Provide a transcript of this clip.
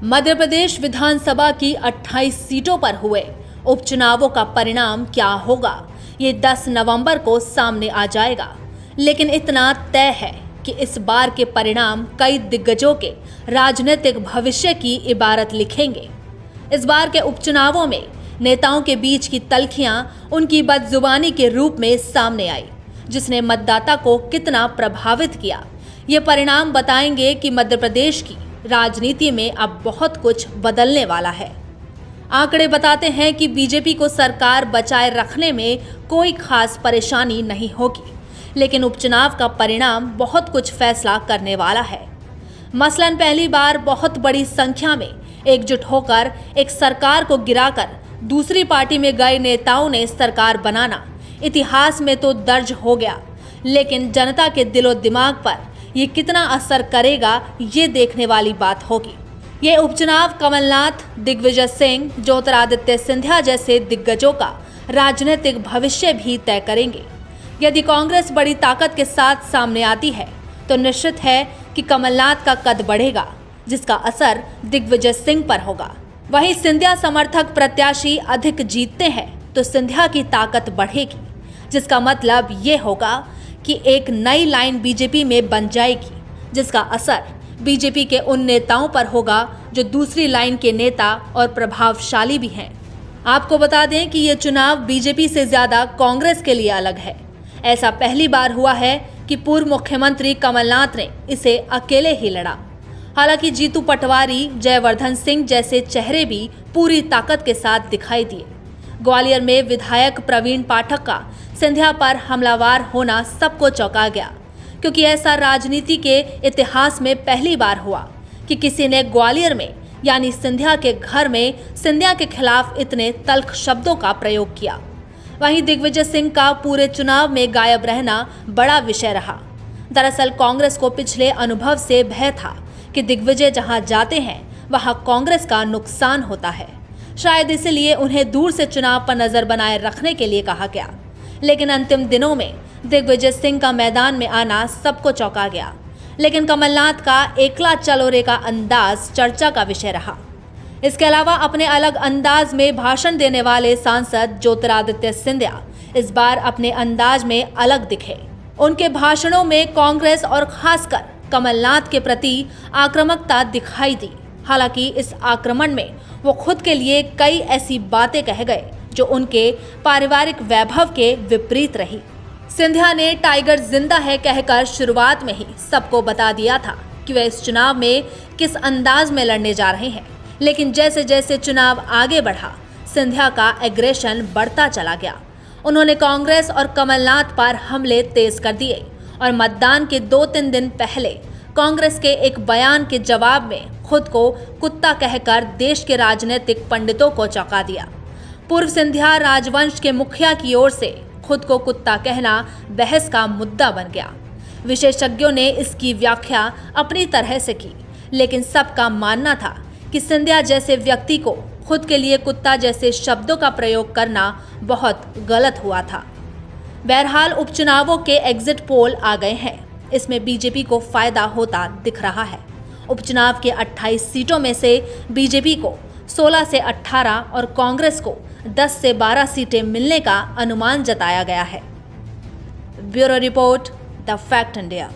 मध्य प्रदेश विधानसभा की 28 सीटों पर हुए उपचुनावों का परिणाम क्या होगा, ये 10 नवंबर को सामने आ जाएगा। लेकिन इतना तय है कि इस बार के परिणाम कई दिग्गजों के राजनीतिक भविष्य की इबारत लिखेंगे। इस बार के उपचुनावों में नेताओं के बीच की तल्खियां उनकी बदजुबानी के रूप में सामने आई, जिसने मतदाता को कितना प्रभावित किया। ये परिणाम बताएंगे कि मध्य प्रदेश की राजनीति में अब बहुत कुछ बदलने वाला है। आंकड़े बताते हैं कि बीजेपी को सरकार बचाए रखने में कोई खास परेशानी नहीं होगी, लेकिन उपचुनाव का परिणाम बहुत कुछ फैसला करने वाला है। मसलन पहली बार बहुत बड़ी संख्या में एकजुट होकर एक सरकार को गिराकर दूसरी पार्टी में गए नेताओं ने सरकार बनाना इतिहास में तो दर्ज हो गया, लेकिन जनता के दिलो दिमाग पर ये कितना असर करेगा, ये देखने वाली बात होगी। ये उपचुनाव कमलनाथ, दिग्विजय सिंह, ज्योतिरादित्य सिंधिया जैसे दिग्गजों का राजनीतिक भविष्य भी तय करेंगे। यदि कांग्रेस बड़ी ताकत के साथ सामने आती है तो निश्चित है कि कमलनाथ का कद बढ़ेगा, जिसका असर दिग्विजय सिंह पर होगा। वहीं सिंधिया समर्थक प्रत्याशी अधिक जीतते हैं तो सिंधिया की ताकत बढ़ेगी, जिसका मतलब ये होगा कि एक नई लाइन बीजेपी में बन जाएगी, जिसका असर बीजेपी के उन नेताओं पर होगा जो दूसरी लाइन के नेता और प्रभावशाली भी हैं। आपको बता दें कि ये चुनाव बीजेपी से ज्यादा कांग्रेस के लिए अलग है। ऐसा पहली बार हुआ है कि पूर्व मुख्यमंत्री कमलनाथ ने इसे अकेले ही लड़ा। हालांकि जीतू पटवारी, जयवर्धन सिंह जैसे चेहरे भी पूरी ताकत के साथ दिखाई दिए। ग्वालियर में विधायक प्रवीण पाठक का सिंधिया पर हमलावर होना सबको चौंका गया, क्योंकि ऐसा राजनीति के इतिहास में पहली बार हुआ कि किसी ने ग्वालियर में यानी सिंधिया के घर में सिंधिया के खिलाफ इतने तल्ख शब्दों का प्रयोग किया। वहीं दिग्विजय सिंह का पूरे चुनाव में गायब रहना बड़ा विषय रहा। दरअसल कांग्रेस को पिछले अनुभव से भय था कि दिग्विजय जहां जाते हैं वहां कांग्रेस का नुकसान होता है। शायद इसलिए उन्हें दूर से चुनाव पर नजर बनाए रखने के लिए कहा गया, लेकिन अंतिम दिनों में दिग्विजय सिंह का मैदान में आना सबको चौंका गया। लेकिन कमलनाथ का एकला चलोरे का अंदाज चर्चा का विषय रहा। इसके अलावा अपने अलग अंदाज में भाषण देने वाले सांसद ज्योतिरादित्य सिंधिया इस बार अपने अंदाज में अलग दिखे। उनके भाषणों में कांग्रेस और खासकर कमलनाथ के प्रति आक्रामकता दिखाई दी। हालांकि इस आक्रमण में वो खुद के लिए कई ऐसी बातें कह गए जो उनके पारिवारिक वैभव के विपरीत रही। सिंधिया ने टाइगर जिंदा है कहकर शुरुआत में ही सबको बता दिया था कि वे इस चुनाव में किस अंदाज में लड़ने जा रहे हैं, लेकिन जैसे जैसे चुनाव आगे बढ़ा सिंधिया का एग्रेशन बढ़ता चला गया। उन्होंने कांग्रेस और कमलनाथ पर हमले तेज कर दिए और मतदान के 2-3 दिन पहले कांग्रेस के एक बयान के जवाब में खुद को कुत्ता कहकर देश के राजनीतिक पंडितों को चौंका दिया। पूर्व सिंधिया राजवंश के मुखिया की ओर से खुद को कुत्ता कहना बहस का मुद्दा बन गया। विशेषज्ञों ने इसकी व्याख्या अपनी तरह से की, लेकिन सबका मानना था कि सिंधिया जैसे व्यक्ति को खुद के लिए कुत्ता जैसे शब्दों का प्रयोग करना बहुत गलत हुआ था। बहरहाल उपचुनावों के एग्जिट पोल आ गए हैं। इसमें बीजेपी को फायदा होता दिख रहा है। उपचुनाव के 28 सीटों में से बीजेपी को 16 से 18 और कांग्रेस को 10 से 12 सीटें मिलने का अनुमान जताया गया है। Bureau report, the fact India.